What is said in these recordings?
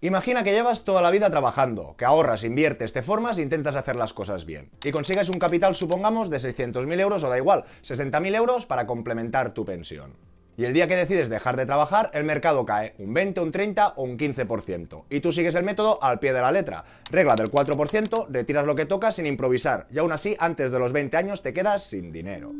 Imagina que llevas toda la vida trabajando, que ahorras, inviertes, te formas e intentas hacer las cosas bien. Y consigues un capital, supongamos, de 600.000 euros o da igual, 60.000 euros para complementar tu pensión. Y el día que decides dejar de trabajar, el mercado cae un 20, un 30 o un 15%. Y tú sigues el método al pie de la letra. Regla del 4%, retiras lo que toca sin improvisar. Y aún así, antes de los 20 años te quedas sin dinero.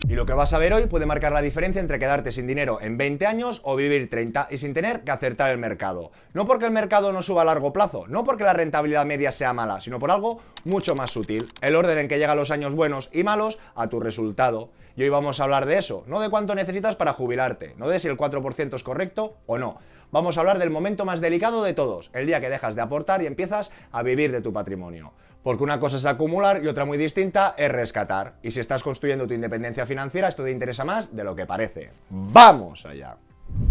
Y lo que vas a ver hoy puede marcar la diferencia entre quedarte sin dinero en 20 años o vivir 30 y sin tener que acertar el mercado. No porque el mercado no suba a largo plazo, no porque la rentabilidad media sea mala, sino por algo mucho más sutil. El orden en que llegan los años buenos y malos a tu resultado. Y hoy vamos a hablar de eso, no de cuánto necesitas para jubilarte, no de si el 4% es correcto o no. Vamos a hablar del momento más delicado de todos, el día que dejas de aportar y empiezas a vivir de tu patrimonio. Porque una cosa es acumular y otra muy distinta es rescatar. Y si estás construyendo tu independencia financiera, esto te interesa más de lo que parece. ¡Vamos allá!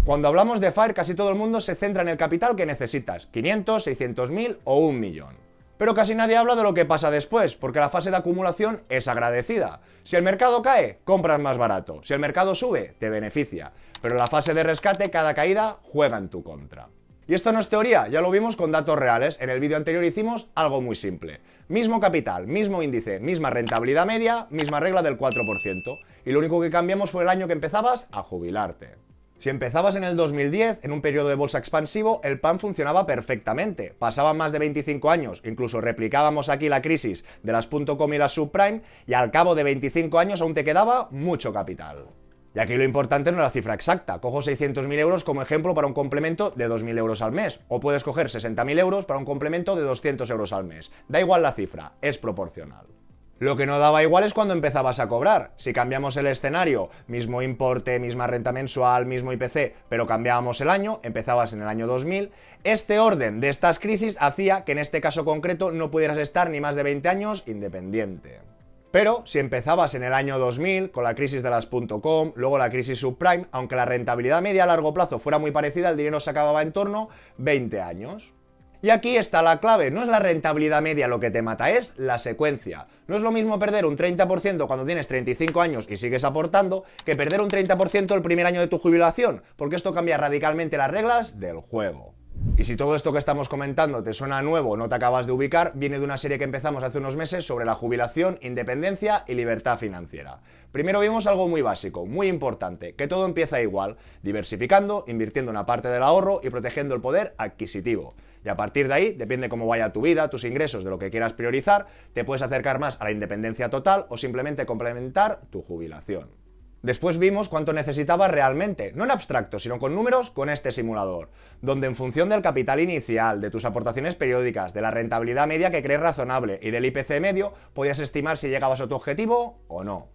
Cuando hablamos de FIRE, casi todo el mundo se centra en el capital que necesitas, 500, 600.000 o 1.000.000. Pero casi nadie habla de lo que pasa después, porque la fase de acumulación es agradecida. Si el mercado cae, compras más barato. Si el mercado sube, te beneficia. Pero en la fase de rescate, cada caída juega en tu contra. Y esto no es teoría, ya lo vimos con datos reales. En el vídeo anterior hicimos algo muy simple. Mismo capital, mismo índice, misma rentabilidad media, misma regla del 4%. Y lo único que cambiamos fue el año que empezabas a jubilarte. Si empezabas en el 2010, en un periodo de bolsa expansivo, el plan funcionaba perfectamente. Pasaban más de 25 años, incluso replicábamos aquí la crisis de las .com y las subprime, y al cabo de 25 años aún te quedaba mucho capital. Y aquí lo importante no es la cifra exacta. Cojo 600.000 euros como ejemplo para un complemento de 2.000 euros al mes. O puedes coger 60.000 euros para un complemento de 200 euros al mes. Da igual la cifra, es proporcional. Lo que no daba igual es cuando empezabas a cobrar. Si cambiamos el escenario, mismo importe, misma renta mensual, mismo IPC, pero cambiábamos el año, empezabas en el año 2000, este orden de estas crisis hacía que en este caso concreto no pudieras estar ni más de 20 años independiente. Pero si empezabas en el año 2000, con la crisis de las .com, luego la crisis subprime, aunque la rentabilidad media a largo plazo fuera muy parecida, el dinero se acababa en torno 20 años. Y aquí está la clave, no es la rentabilidad media lo que te mata, es la secuencia. No es lo mismo perder un 30% cuando tienes 35 años y sigues aportando, que perder un 30% el primer año de tu jubilación, porque esto cambia radicalmente las reglas del juego. Y si todo esto que estamos comentando te suena nuevo o no te acabas de ubicar, viene de una serie que empezamos hace unos meses sobre la jubilación, independencia y libertad financiera. Primero vimos algo muy básico, muy importante, que todo empieza igual, diversificando, invirtiendo una parte del ahorro y protegiendo el poder adquisitivo. Y a partir de ahí, depende cómo vaya tu vida, tus ingresos, de lo que quieras priorizar, te puedes acercar más a la independencia total o simplemente complementar tu jubilación. Después vimos cuánto necesitabas realmente, no en abstracto, sino con números con este simulador, donde en función del capital inicial, de tus aportaciones periódicas, de la rentabilidad media que crees razonable y del IPC medio, podías estimar si llegabas a tu objetivo o no.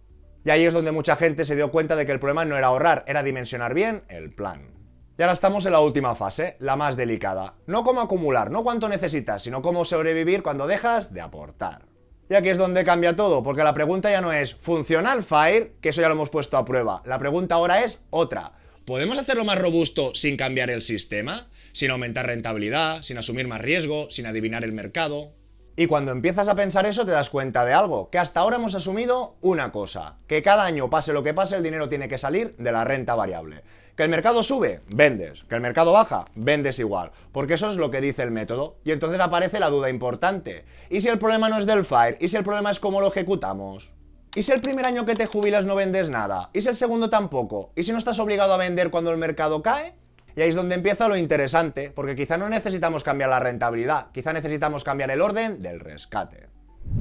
Y ahí es donde mucha gente se dio cuenta de que el problema no era ahorrar, era dimensionar bien el plan. Y ahora estamos en la última fase, la más delicada. No cómo acumular, no cuánto necesitas, sino cómo sobrevivir cuando dejas de aportar. Y aquí es donde cambia todo, porque la pregunta ya no es ¿funciona el FIRE? Que eso ya lo hemos puesto a prueba. La pregunta ahora es otra. ¿Podemos hacerlo más robusto sin cambiar el sistema? Sin aumentar rentabilidad, sin asumir más riesgo, sin adivinar el mercado. Y cuando empiezas a pensar eso te das cuenta de algo, que hasta ahora hemos asumido una cosa, que cada año pase lo que pase el dinero tiene que salir de la renta variable. ¿Que el mercado sube? Vendes. ¿Que el mercado baja? Vendes igual. Porque eso es lo que dice el método. Y entonces aparece la duda importante. ¿Y si el problema no es del FIRE? ¿Y si el problema es cómo lo ejecutamos? ¿Y si el primer año que te jubilas no vendes nada? ¿Y si el segundo tampoco? ¿Y si no estás obligado a vender cuando el mercado cae? Y ahí es donde empieza lo interesante, porque quizá no necesitamos cambiar la rentabilidad, quizá necesitamos cambiar el orden del rescate.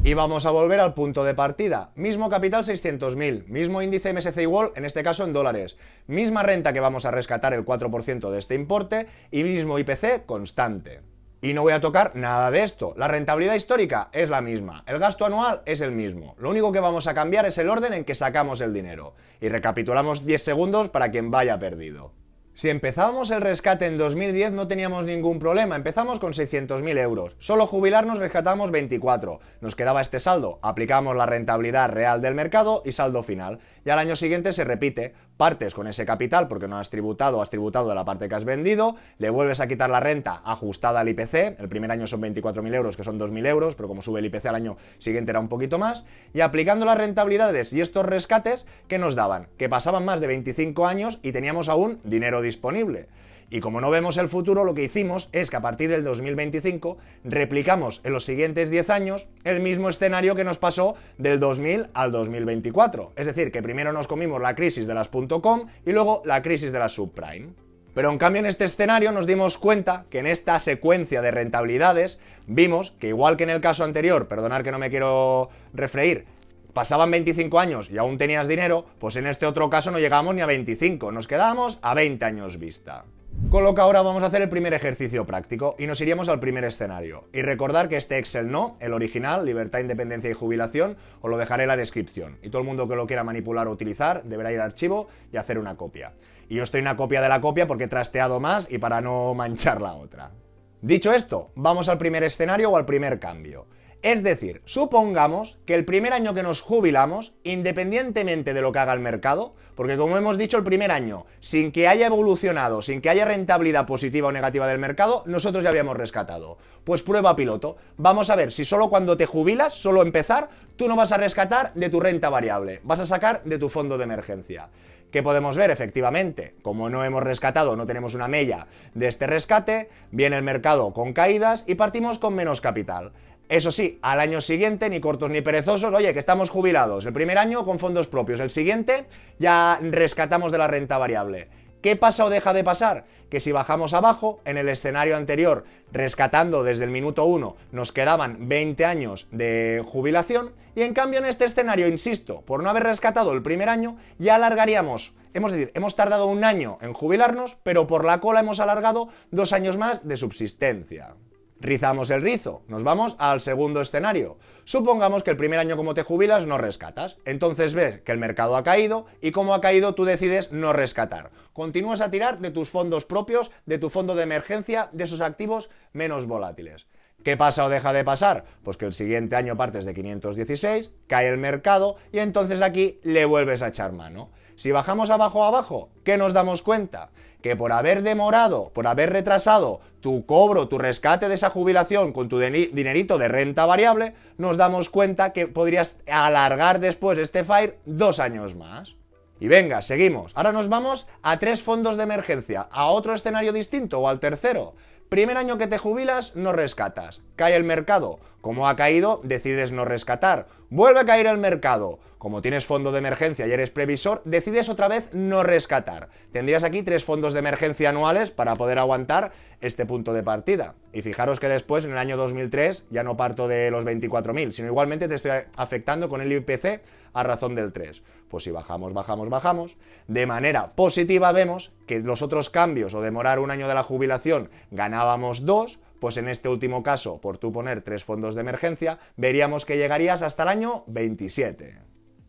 Y vamos a volver al punto de partida. Mismo capital 600.000, mismo índice MSCI World, en este caso en dólares, misma renta que vamos a rescatar el 4% de este importe y mismo IPC constante. Y no voy a tocar nada de esto, la rentabilidad histórica es la misma, el gasto anual es el mismo, lo único que vamos a cambiar es el orden en que sacamos el dinero. Y recapitulamos 10 segundos para quien vaya perdido. Si empezábamos el rescate en 2010 no teníamos ningún problema, empezamos con 600.000 euros, solo jubilarnos rescatamos 24, nos quedaba este saldo, aplicamos la rentabilidad real del mercado y saldo final, y al año siguiente se repite, partes con ese capital porque no has tributado de la parte que has vendido, le vuelves a quitar la renta ajustada al IPC, el primer año son 24.000 euros que son 2.000 euros, pero como sube el IPC al año siguiente era un poquito más, y aplicando las rentabilidades y estos rescates, ¿qué nos daban? Que pasaban más de 25 años y teníamos aún dinero disponible. Y como no vemos el futuro, lo que hicimos es que a partir del 2025 replicamos en los siguientes 10 años el mismo escenario que nos pasó del 2000 al 2024. Es decir, que primero nos comimos la crisis de las .com y luego la crisis de las subprime. Pero en cambio en este escenario nos dimos cuenta que en esta secuencia de rentabilidades vimos que igual que en el caso anterior, perdonad que no me quiero refreír, pasaban 25 años y aún tenías dinero, pues en este otro caso no llegamos ni a 25, nos quedamos a 20 años vista. Con lo que ahora vamos a hacer el primer ejercicio práctico y nos iríamos al primer escenario. Y recordar que este Excel no, el original, Libertad, Independencia y Jubilación, os lo dejaré en la descripción. Y todo el mundo que lo quiera manipular o utilizar deberá ir al archivo y hacer una copia. Y yo estoy una copia de la copia porque he trasteado más y para no manchar la otra. Dicho esto, vamos al primer escenario o al primer cambio. Es decir, supongamos que el primer año que nos jubilamos, independientemente de lo que haga el mercado, porque como hemos dicho, el primer año, sin que haya evolucionado, sin que haya rentabilidad positiva o negativa del mercado, nosotros ya habíamos rescatado. Pues prueba piloto. Vamos a ver si solo cuando te jubilas, solo empezar, tú no vas a rescatar de tu renta variable, vas a sacar de tu fondo de emergencia. ¿Qué podemos ver? Efectivamente, como no hemos rescatado, no tenemos una mella de este rescate, viene el mercado con caídas y partimos con menos capital. Eso sí, al año siguiente, ni cortos ni perezosos, oye, que estamos jubilados. El primer año con fondos propios, el siguiente ya rescatamos de la renta variable. ¿Qué pasa o deja de pasar? Que si bajamos abajo, en el escenario anterior, rescatando desde el minuto 1, nos quedaban 20 años de jubilación, y en cambio en este escenario, insisto, por no haber rescatado el primer año, ya alargaríamos, hemos tardado un año en jubilarnos, pero por la cola hemos alargado 2 años más de subsistencia. Rizamos el rizo, nos vamos al segundo escenario. Supongamos que el primer año como te jubilas no rescatas, entonces ves que el mercado ha caído y como ha caído tú decides no rescatar. Continúas a tirar de tus fondos propios, de tu fondo de emergencia, de esos activos menos volátiles. ¿Qué pasa o deja de pasar? Pues que el siguiente año partes de 516, cae el mercado y entonces aquí le vuelves a echar mano. Si bajamos abajo, ¿qué nos damos cuenta? Que por haber demorado, por haber retrasado tu cobro, tu rescate de esa jubilación con tu dinerito de renta variable, nos damos cuenta que podrías alargar después este FIRE 2 años más. Y venga, seguimos. Ahora nos vamos a 3 fondos de emergencia, a otro escenario distinto o al tercero. Primer año que te jubilas, no rescatas. Cae el mercado. Como ha caído, decides no rescatar. Vuelve a caer el mercado. Como tienes fondo de emergencia y eres previsor, decides otra vez no rescatar. Tendrías aquí 3 fondos de emergencia anuales para poder aguantar este punto de partida. Y fijaros que después, en el año 2003, ya no parto de los 24.000, sino igualmente te estoy afectando con el IPC a razón del 3. Pues si bajamos, de manera positiva vemos que los otros cambios o demorar un año de la jubilación ganábamos 2, pues en este último caso, por tú poner 3 fondos de emergencia, veríamos que llegarías hasta el año 27.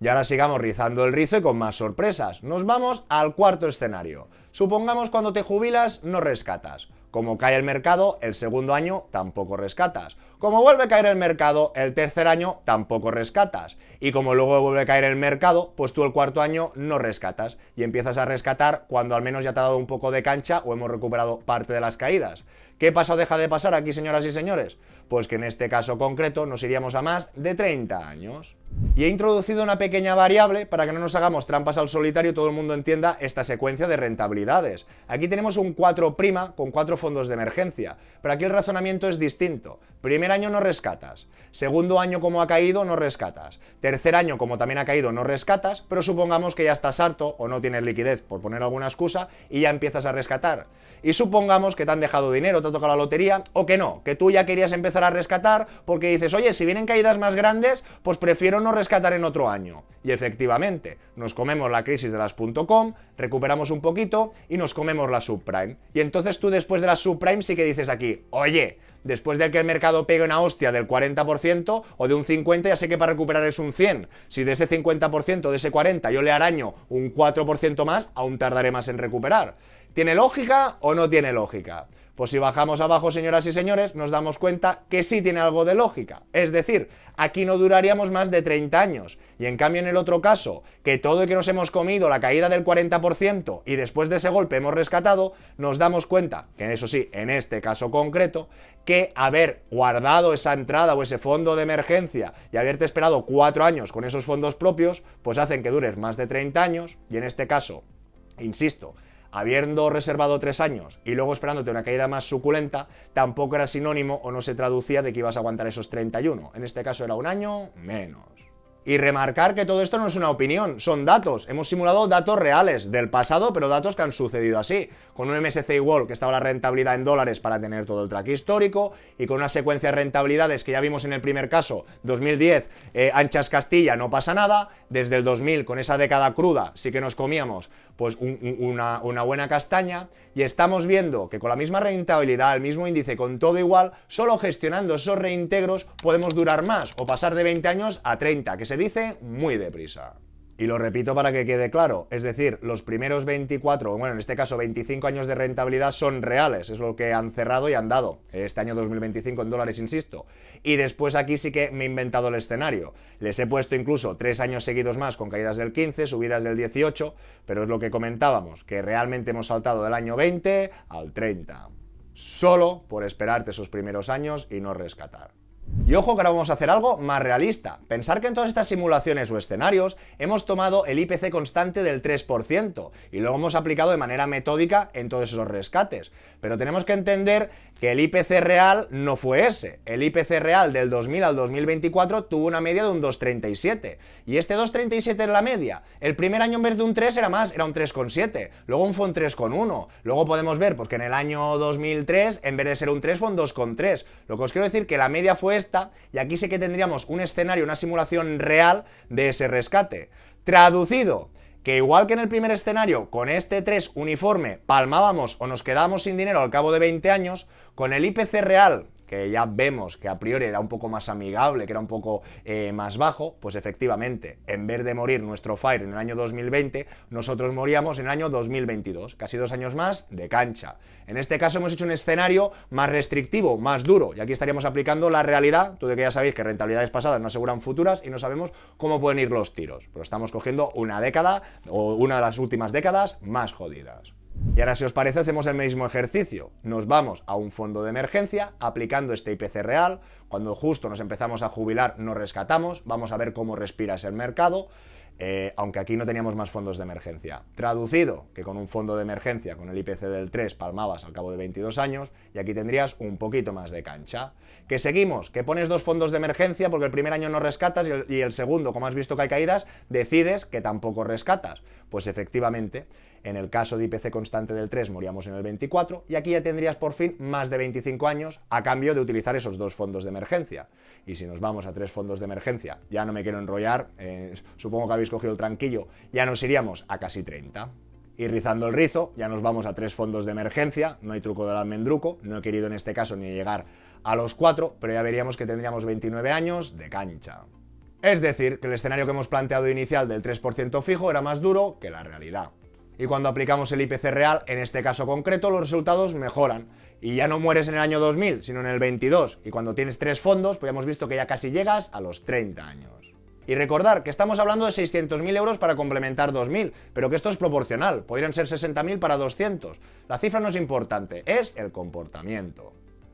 Y ahora sigamos rizando el rizo y con más sorpresas. Nos vamos al cuarto escenario. Supongamos cuando te jubilas no rescatas. Como cae el mercado, el segundo año tampoco rescatas. Como vuelve a caer el mercado, el tercer año tampoco rescatas. Y como luego vuelve a caer el mercado, pues tú el cuarto año no rescatas. Y empiezas a rescatar cuando al menos ya te ha dado un poco de cancha o hemos recuperado parte de las caídas. ¿Qué pasa o deja de pasar aquí, señoras y señores? Pues que en este caso concreto nos iríamos a más de 30 años. Y he introducido una pequeña variable para que no nos hagamos trampas al solitario y todo el mundo entienda esta secuencia de rentabilidades. Aquí tenemos un 4' con 4 fondos de emergencia, pero aquí el razonamiento es distinto. Primer año no rescatas, segundo año como ha caído no rescatas, tercer año como también ha caído no rescatas, pero supongamos que ya estás harto o no tienes liquidez por poner alguna excusa y ya empiezas a rescatar. Y supongamos que te han dejado dinero, te ha tocado la lotería o que no, que tú ya querías empezar a rescatar porque dices, oye, si vienen caídas más grandes, pues prefiero no rescatar en otro año. Y efectivamente, nos comemos la crisis de las .com, recuperamos un poquito y nos comemos la subprime. Y entonces tú después de la subprime sí que dices aquí, oye, después de que el mercado pegue una hostia del 40% o de un 50%, ya sé que para recuperar es un 100. Si de ese 50%, de ese 40%, yo le araño un 4% más, aún tardaré más en recuperar. ¿Tiene lógica o no tiene lógica? Pues si bajamos abajo, señoras y señores, nos damos cuenta que sí tiene algo de lógica. Es decir, aquí no duraríamos más de 30 años. Y en cambio en el otro caso, que todo y que nos hemos comido la caída del 40% y después de ese golpe hemos rescatado, nos damos cuenta, que eso sí, en este caso concreto, que haber guardado esa entrada o ese fondo de emergencia y haberte esperado 4 años con esos fondos propios, pues hacen que dures más de 30 años y en este caso, insisto, habiendo reservado 3 años y luego esperándote una caída más suculenta, tampoco era sinónimo o no se traducía de que ibas a aguantar esos 31. En este caso era un año menos. Y remarcar que todo esto no es una opinión, son datos. Hemos simulado datos reales del pasado, pero datos que han sucedido así. Con un MSCI World que estaba la rentabilidad en dólares para tener todo el track histórico, y con una secuencia de rentabilidades que ya vimos en el primer caso, 2010, Anchas Castilla, no pasa nada. Desde el 2000, con esa década cruda, sí que nos comíamos pues una buena castaña, y estamos viendo que con la misma rentabilidad, el mismo índice, con todo igual, solo gestionando esos reintegros podemos durar más o pasar de 20 años a 30, que se dice muy deprisa. Y lo repito para que quede claro, es decir, los primeros 24, bueno, en este caso 25 años de rentabilidad son reales, es lo que han cerrado y han dado este año 2025 en dólares, insisto. Y después aquí sí que me he inventado el escenario. Les he puesto incluso 3 años seguidos más con caídas del 15, subidas del 18, pero es lo que comentábamos, que realmente hemos saltado del año 20 al 30. Solo por esperarte esos primeros años y no rescatar. Y ojo que ahora vamos a hacer algo más realista. Pensar que en todas estas simulaciones o escenarios hemos tomado el IPC constante del 3% y luego hemos aplicado de manera metódica en todos esos rescates. Pero tenemos que entender que el IPC real no fue ese. El IPC real del 2000 al 2024 tuvo una media de un 2,37. Y este 2,37 es la media. El primer año en vez de un 3 era más, era un 3,7. Luego fue un 3,1. Luego podemos ver pues, que en el año 2003, en vez de ser un 3, fue un 2,3. Lo que os quiero decir que la media fue esta, y aquí sí que tendríamos un escenario, una simulación real de ese rescate. Traducido, que igual que en el primer escenario, con este 3 uniforme palmábamos o nos quedábamos sin dinero al cabo de 20 años, con el IPC real, que ya vemos que a priori era un poco más amigable, que era un poco más bajo, pues efectivamente, en vez de morir nuestro FIRE en el año 2020, nosotros moríamos en el año 2022, casi 2 años más de cancha. En este caso hemos hecho un escenario más restrictivo, más duro, y aquí estaríamos aplicando la realidad, tú de que ya sabéis que rentabilidades pasadas no aseguran futuras y no sabemos cómo pueden ir los tiros, pero estamos cogiendo una década o una de las últimas décadas más jodidas. Y ahora, si os parece, hacemos el mismo ejercicio. Nos vamos a un fondo de emergencia aplicando este IPC real. Cuando justo nos empezamos a jubilar, nos rescatamos. Vamos a ver cómo respira ese mercado. Aunque aquí no teníamos más fondos de emergencia. Traducido, que con un fondo de emergencia, con el IPC del 3, palmabas al cabo de 22 años, y aquí tendrías un poquito más de cancha. Que seguimos, que pones 2 fondos de emergencia porque el primer año no rescatas y el segundo, como has visto que hay caídas, decides que tampoco rescatas. Pues efectivamente, en el caso de IPC constante del 3 moríamos en el 24, y aquí ya tendrías por fin más de 25 años a cambio de utilizar esos 2 fondos de emergencia. Y si nos vamos a 3 fondos de emergencia, ya no me quiero enrollar, supongo que habéis cogido el tranquillo, ya nos iríamos a casi 30. Y rizando el rizo, ya nos vamos a 3 fondos de emergencia, no hay truco del almendruco, no he querido en este caso ni llegar a los 4, pero ya veríamos que tendríamos 29 años de cancha. Es decir, que el escenario que hemos planteado inicial del 3% fijo era más duro que la realidad. Y cuando aplicamos el IPC real, en este caso concreto, los resultados mejoran. Y ya no mueres en el año 2000, sino en el 22. Y cuando tienes 3 fondos, pues ya hemos visto que ya casi llegas a los 30 años. Y recordar que estamos hablando de 600.000 euros para complementar 2.000, pero que esto es proporcional. Podrían ser 60.000 para 200. La cifra no es importante, es el comportamiento.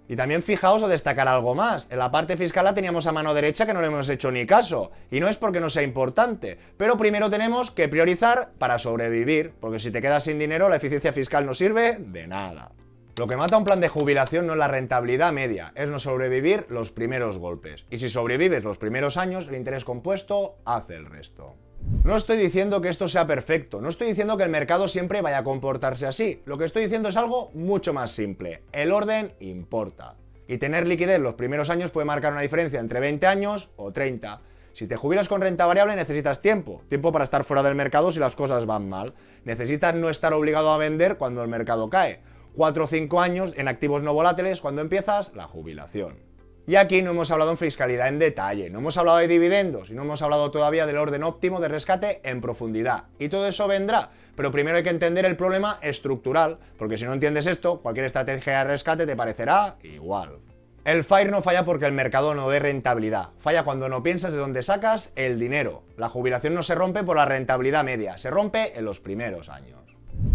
Y también fijaos o destacar algo más, en la parte fiscal la teníamos a mano derecha que no le hemos hecho ni caso, y no es porque no sea importante, pero primero tenemos que priorizar para sobrevivir, porque si te quedas sin dinero la eficiencia fiscal no sirve de nada. Lo que mata un plan de jubilación no es la rentabilidad media, es no sobrevivir los primeros golpes, y si sobrevives los primeros años, el interés compuesto hace el resto. No estoy diciendo que esto sea perfecto, no estoy diciendo que el mercado siempre vaya a comportarse así, lo que estoy diciendo es algo mucho más simple, el orden importa. Y tener liquidez los primeros años puede marcar una diferencia entre 20 años o 30. Si te jubilas con renta variable necesitas tiempo para estar fuera del mercado si las cosas van mal. Necesitas no estar obligado a vender cuando el mercado cae. 4 o 5 años en activos no volátiles cuando empiezas la jubilación. Y aquí no hemos hablado en fiscalidad en detalle, no hemos hablado de dividendos y no hemos hablado todavía del orden óptimo de rescate en profundidad. Y todo eso vendrá, pero primero hay que entender el problema estructural, porque si no entiendes esto, cualquier estrategia de rescate te parecerá igual. El FIRE no falla porque el mercado no dé rentabilidad, falla cuando no piensas de dónde sacas el dinero. La jubilación no se rompe por la rentabilidad media, se rompe en los primeros años.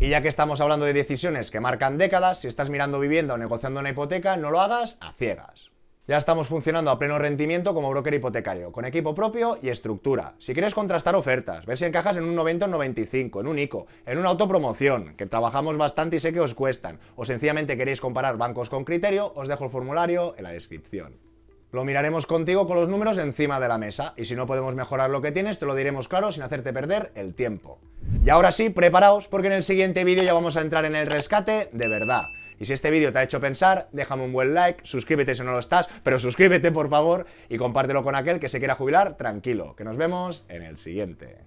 Y ya que estamos hablando de decisiones que marcan décadas, si estás mirando vivienda o negociando una hipoteca, no lo hagas a ciegas. Ya estamos funcionando a pleno rendimiento como broker hipotecario, con equipo propio y estructura. Si quieres contrastar ofertas, ver si encajas en un 90 o 95, en un ICO, en una autopromoción, que trabajamos bastante y sé que os cuestan, o sencillamente queréis comparar bancos con criterio, os dejo el formulario en la descripción. Lo miraremos contigo con los números encima de la mesa, y si no podemos mejorar lo que tienes, te lo diremos claro sin hacerte perder el tiempo. Y ahora sí, preparaos, porque en el siguiente vídeo ya vamos a entrar en el rescate de verdad. Y si este vídeo te ha hecho pensar, déjame un buen like, suscríbete si no lo estás, pero suscríbete por favor y compártelo con aquel que se quiera jubilar tranquilo, que nos vemos en el siguiente.